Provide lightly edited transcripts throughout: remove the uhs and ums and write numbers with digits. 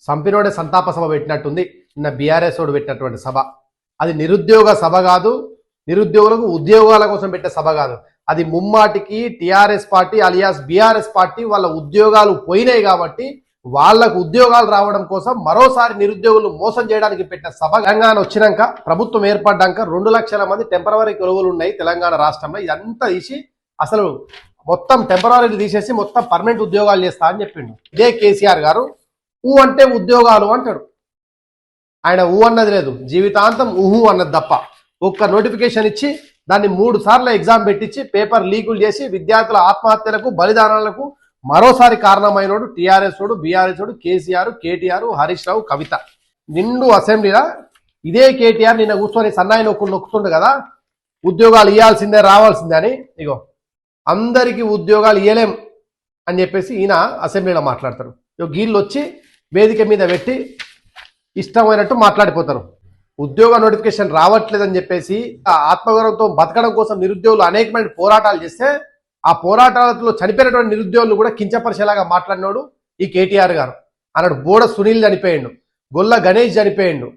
సంపినోడే సంతాప సభ పెట్టినట్టుంది నిన్న బీఆర్ఎస్ వాడు పెట్టినటువంటి సభ. అది నిరుద్యోగ సభ కాదు, నిరుద్యోగులకు ఉద్యోగాల కోసం పెట్టే సభ కాదు. అది ముమ్మాటికి TRS party alias BRS party వాళ్ళ ఉద్యోగాలు పోయినాయి కాబట్టి వాళ్లకు ఉద్యోగాలు రావడం కోసం మరోసారి నిరుద్యోగులు మోసం చేయడానికి పెట్టిన సభ. తెలంగాణ వచ్చినాక ప్రభుత్వం ఏర్పడ్డాక 2 లక్షల మంది టెంపరవరీ కొలువులు ఉన్నాయి తెలంగాణ రాష్ట్రంలో. ఇదంతా తీసి అసలు మొత్తం టెంపరవరీ తీసేసి మొత్తం పర్మనెంట్ ఉద్యోగాలు చేస్తా అని చెప్పిండు. ఇదే కేసీఆర్ గారు ఊ అంటే ఉద్యోగాలు అంటాడు. ఆయన ఊ అన్నది లేదు, జీవితాంతం ఊహు అన్నది తప్ప. ఒక్క నోటిఫికేషన్ ఇచ్చి దాన్ని 3 సార్లు ఎగ్జామ్ పెట్టించి పేపర్ లీకులు చేసి విద్యార్థుల ఆత్మహత్యలకు బలిదానాలకు మరోసారి కారణమైనోడు టీఆర్ఎస్ వాడు, బీఆర్ఎస్ వాడు, కేసీఆర్, కేటీఆర్, హరీష్ రావు, కవిత. నిండు అసెంబ్లీలో ఇదే కేటీఆర్ నిన్న కూర్చొని సన్నాయి నొక్కుతుండు కదా, ఉద్యోగాలు ఇవ్వాల్సిందే రావాల్సిందే అని. ఇగో అందరికీ ఉద్యోగాలు ఇవ్వలేం అని చెప్పేసి ఈయన అసెంబ్లీలో మాట్లాడతారు. గీళ్ళు వచ్చి వేదిక మీద పెట్టి ఇష్టమైనట్టు మాట్లాడిపోతారు. ఉద్యోగ నోటిఫికేషన్ రావట్లేదని చెప్పేసి ఆత్మగౌరవంతో బతకడం కోసం నిరుద్యోగులు అనేకమైన పోరాటాలు చేస్తే ఆ పోరాటాలలో చనిపోయినటువంటి నిరుద్యోగులు కూడా కించపరిచేలాగా మాట్లాడినోడు ఈ కేటీఆర్ గారు. అన్నాడు బోడ సునీల్ చనిపోయిండు, గొల్ల గణేష్ చనిపోయిండు,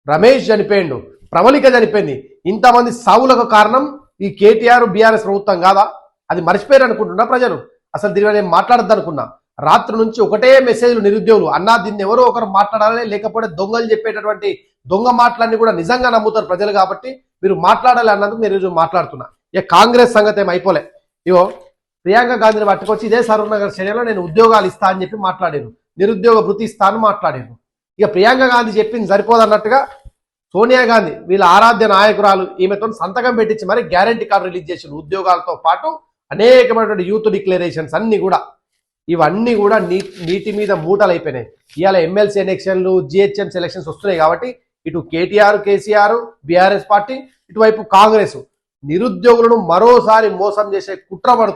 రమేష్ చనిపోయిండు, ప్రవళిక చనిపోయింది. ఇంతమంది సావులకు కారణం ఈ కేటీఆర్ బీఆర్ఎస్ ప్రభుత్వం కాదా? అది మర్చిపోయారు అనుకుంటున్నా ప్రజలు. అసలు దీని నేను మాట్లాడద్దు అనుకున్నా. రాత్రి నుంచి ఒకటే మెసేజ్లు నిరుద్యోగులు, అన్నా దీన్ని ఎవరో ఒకరు మాట్లాడాలి, లేకపోతే దొంగలు చెప్పేటటువంటి దొంగ మాటలన్నీ కూడా నిజంగా నమ్ముతారు ప్రజలు కాబట్టి మీరు మాట్లాడాలి అన్నందుకు నేను ఈరోజు మాట్లాడుతున్నా. ఇక కాంగ్రెస్ సంగతి ఏం అయిపోలే. ఇగో ప్రియాంక గాంధీని పట్టుకొచ్చి ఇదే సరూర్నగర్ స్టేడియంలో నేను ఉద్యోగాలు ఇస్తా అని చెప్పి మాట్లాడాను, నిరుద్యోగ వృత్తి ఇస్తా అని మాట్లాడాను. ఇక ప్రియాంక గాంధీ చెప్పింది సరిపోదన్నట్టుగా సోనియా గాంధీ వీళ్ళ ఆరాధ్య నాయకురాలు ఈమెతో సంతకం పెట్టించి మరి గ్యారంటీ కార్డు రిలీజ్ చేసిన ఉద్యోగాలతో పాటు అనేకమైనటువంటి యూత్ డిక్లరేషన్స్ అన్ని కూడా. ఇవన్నీ కూడా నీటి మీద మూటలు అయిపోయినాయి. ఇవాళ ఎమ్మెల్సీ ఎలక్షన్లు, జిహెచ్ఎం ఎలక్షన్స్ వస్తున్నాయి కాబట్టి ఇటు కేటీఆర్, కేసీఆర్, బీఆర్ఎస్ పార్టీ, ఇటువైపు కాంగ్రెస్ నిరుద్యోగులను మరోసారి మోసం చేసే కుట్ర పడుతుంది.